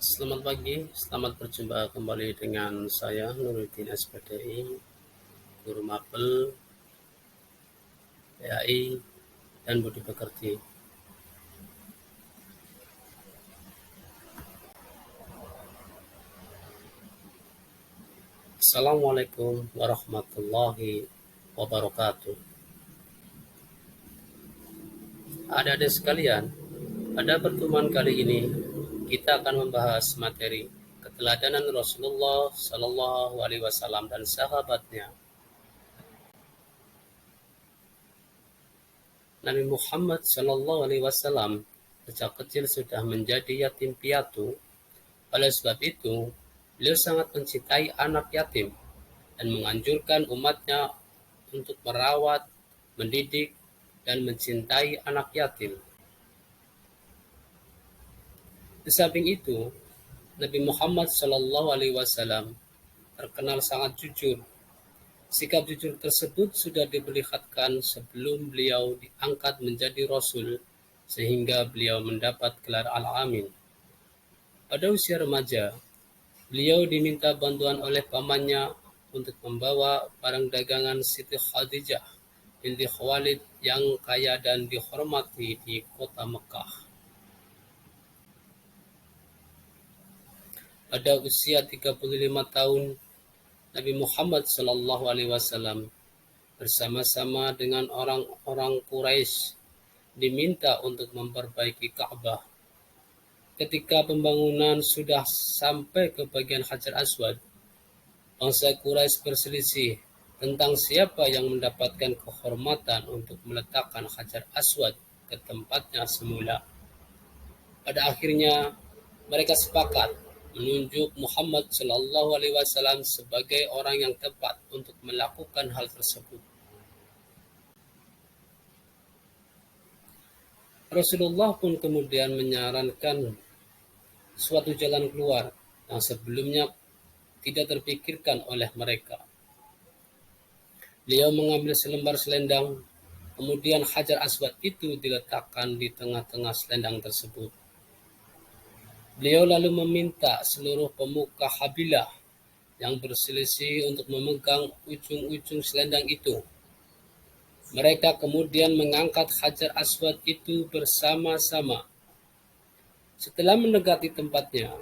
Selamat pagi, selamat berjumpa kembali dengan saya Nuruddin SPDI, Guru Mapel, PAI, dan Budi Pekerti. Assalamualaikum warahmatullahi wabarakatuh. Adik-adik sekalian, pada pertemuan kali ini kita akan membahas materi keteladanan Rasulullah Shallallahu Alaihi Wasallam dan sahabatnya. Nabi Muhammad Shallallahu Alaihi Wasallam sejak kecil sudah menjadi yatim piatu. Oleh sebab itu, beliau sangat mencintai anak yatim dan menganjurkan umatnya untuk merawat, mendidik, dan mencintai anak yatim. Di samping itu, Nabi Muhammad SAW terkenal sangat jujur. Sikap jujur tersebut sudah diperlihatkan sebelum beliau diangkat menjadi Rasul, sehingga beliau mendapat gelar Al-Amin. Pada usia remaja, beliau diminta bantuan oleh pamannya untuk membawa barang dagangan Siti Khadijah binti Khuwailid yang kaya dan dihormati di kota Mekah. Pada usia 35 tahun, Nabi Muhammad SAW bersama-sama dengan orang-orang Quraisy diminta untuk memperbaiki Ka'bah. Ketika pembangunan sudah sampai ke bagian Hajar Aswad, bangsa Quraisy berselisih tentang siapa yang mendapatkan kehormatan untuk meletakkan Hajar Aswad ke tempatnya semula. Pada akhirnya, mereka sepakat menunjuk Muhammad SAW sebagai orang yang tepat untuk melakukan hal tersebut. Rasulullah pun kemudian menyarankan suatu jalan keluar yang sebelumnya tidak terpikirkan oleh mereka. Beliau mengambil selembar selendang, kemudian Hajar Aswad itu diletakkan di tengah-tengah selendang tersebut. Beliau lalu meminta seluruh pemuka kabilah yang berselisih untuk memegang ujung-ujung selendang itu. Mereka kemudian mengangkat Hajar Aswad itu bersama-sama. Setelah mendekati tempatnya,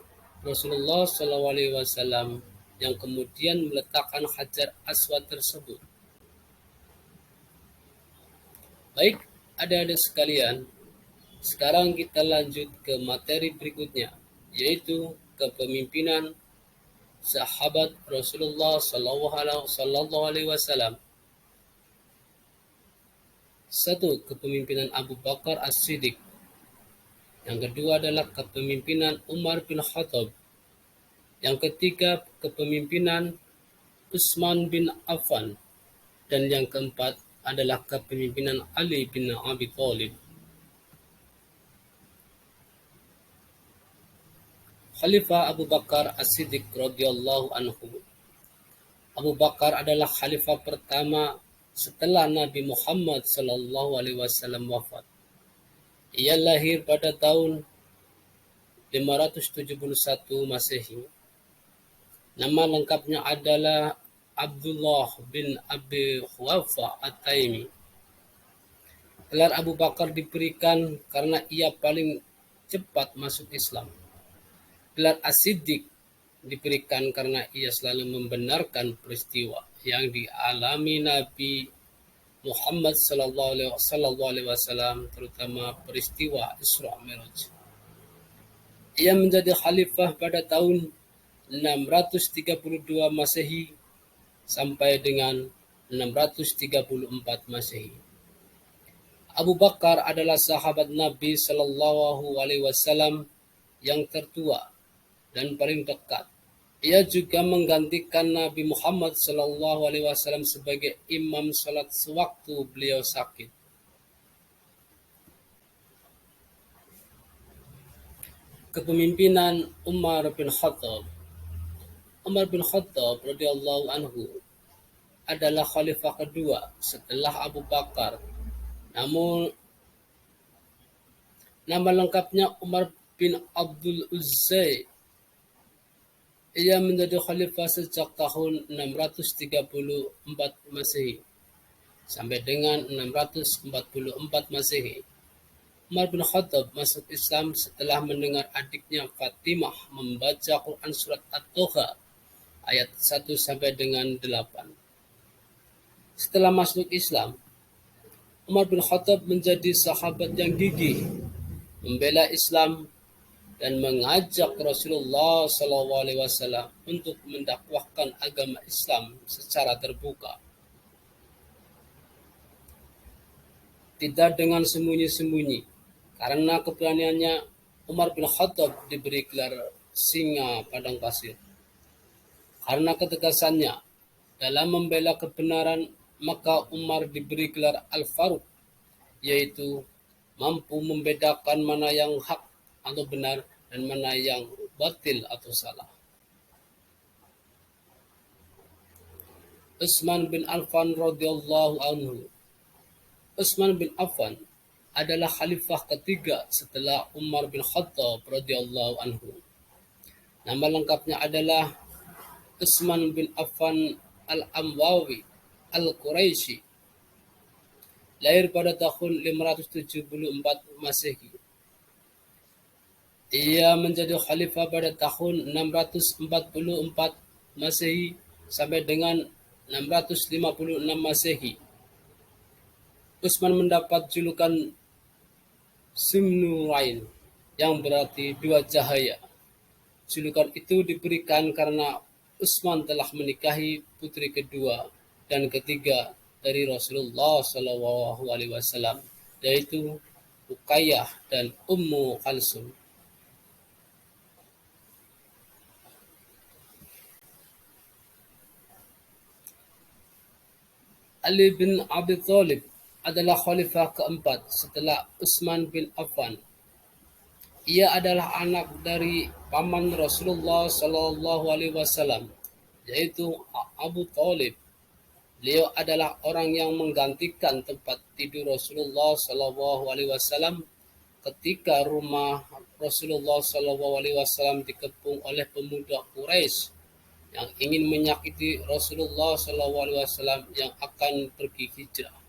Rasulullah SAW yang kemudian meletakkan Hajar Aswad tersebut. Baik, adik-adik sekalian, sekarang kita lanjut ke materi berikutnya, yaitu kepemimpinan sahabat Rasulullah Sallallahu Alaihi Wasallam. 1. Kepemimpinan Abu Bakar As-Siddiq. Yang kedua adalah kepemimpinan Umar bin Khattab. Yang ketiga, kepemimpinan Utsman bin Affan. Dan yang keempat adalah kepemimpinan Ali bin Abi Thalib. Khalifah Abu Bakar As-Siddiq radhiyallahu anhu. Abu Bakar adalah khalifah pertama setelah Nabi Muhammad SAW wafat. Ia lahir pada tahun 571 Masehi. Nama lengkapnya adalah Abdullah bin Abi Quhafa At-Taimi. Gelar Abu Bakar diberikan karena ia paling cepat masuk Islam. Gelar As-Siddiq diberikan karena ia selalu membenarkan peristiwa yang dialami Nabi Muhammad sallallahu alaihi wasallam, terutama peristiwa Isra Mi'raj. Ia menjadi khalifah pada tahun 632 Masehi sampai dengan 634 Masehi. Abu Bakar adalah sahabat Nabi sallallahu alaihi wasallam yang tertua dan paling dekat. Ia juga menggantikan Nabi Muhammad SAW sebagai imam salat sewaktu beliau sakit. Kepemimpinan Umar bin Khattab. Umar bin Khattab radhiyallahu anhu adalah khalifah kedua setelah Abu Bakar. Namun nama lengkapnya Umar bin Abdul Uzza Ia menjadi khalifah sejak tahun 634 Masehi sampai dengan 644 Masehi. Umar bin Khattab masuk Islam setelah mendengar adiknya Fatimah membaca Quran surat At-Toha ayat 1 sampai dengan 8. Setelah masuk Islam, Umar bin Khattab menjadi sahabat yang gigih, membela Islam dan mengajak Rasulullah SAW untuk mendakwahkan agama Islam secara terbuka. Tidak dengan sembunyi-sembunyi. Karena keberaniannya, Umar bin Khattab diberi gelar singa padang pasir. Karena ketegasannya dalam membela kebenaran, maka Umar diberi gelar Al-Faruq, yaitu mampu membedakan mana yang hak atau benar dan mana yang batil atau salah. Utsman bin Affan radhiyallahu anhu. Utsman bin Affan adalah khalifah ketiga setelah Umar bin Khattab radhiyallahu anhu. Nama lengkapnya adalah Utsman bin Affan Al-Amwawi Al-Quraisy. Lahir pada tahun 574 Masehi. Ia menjadi khalifah pada tahun 644 Masehi sampai dengan 656 Masehi. Utsman mendapat julukan Zimnurain yang berarti dua cahaya. Julukan itu diberikan karena Utsman telah menikahi putri kedua dan ketiga dari Rasulullah SAW, yaitu Ruqayyah dan Ummu Kalsum. Ali bin Abi Thalib adalah khalifah keempat setelah Utsman bin Affan. Ia adalah anak dari paman Rasulullah SAW, yaitu Abu Thalib. Beliau adalah orang yang menggantikan tempat tidur Rasulullah SAW ketika rumah Rasulullah SAW dikepung oleh pemuda Quraisy yang ingin menyakiti Rasulullah SAW yang akan pergi hijrah.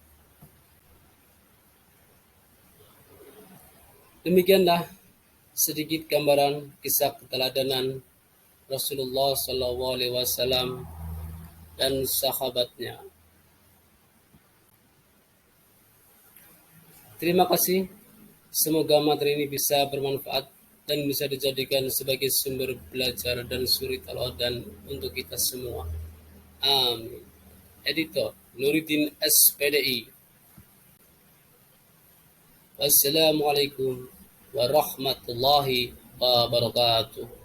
Demikianlah sedikit gambaran kisah keteladanan Rasulullah SAW dan sahabatnya. Terima kasih. Semoga materi ini bisa bermanfaat dan bisa dijadikan sebagai sumber belajar dan suri teladan untuk kita semua. Amin. Editor Nuruddin SPDI. Wassalamualaikum warahmatullahi wabarakatuh.